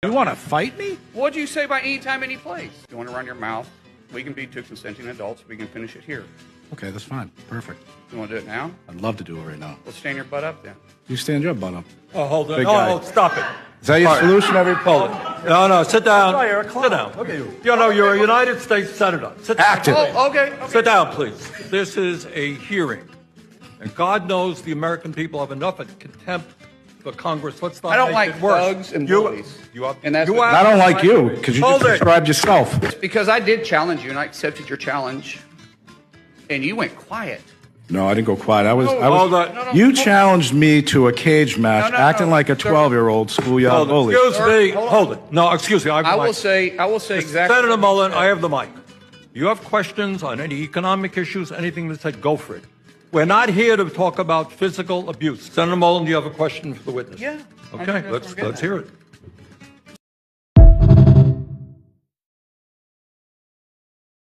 You want to fight me? What do you say by anytime, any place? You want to run your mouth? We can be two consenting adults. We can finish it here. Okay, that's fine. Perfect. You want to do it now? I'd love to do it right now. Well, stand your butt up then. You stand your butt up. Oh, hold on. Big guy. Oh, stop it. Is that your solution every Hold point? it. No, sit down. Oh, you're a clown. Sit down. Look at you. You know, you're a United States Senator. Sit down. Active. Oh, okay. Sit down, please. This is a hearing. And God knows the American people have enough of contempt for Congress. Let's not I don't make like it worse. thugs and bullies. And that's what- I don't like you because you Hold just it. described yourself. Because I did challenge you and I accepted your challenge. And you went quiet. No, I didn't go quiet. I was. Hold on. You challenged me to a cage match, No, acting like a sir. 12-year-old schoolyard Hold it. bully. Excuse Sir, me. hold on. Hold it. No, excuse me. I will say exactly. Senator Mullen, I have the mic. You have questions on any economic issues, anything that said, go for it. We're not here to talk about physical abuse. Senator Mullen, do you have a question for the witness? Yeah. I Okay, think that's let's what we're getting hear it.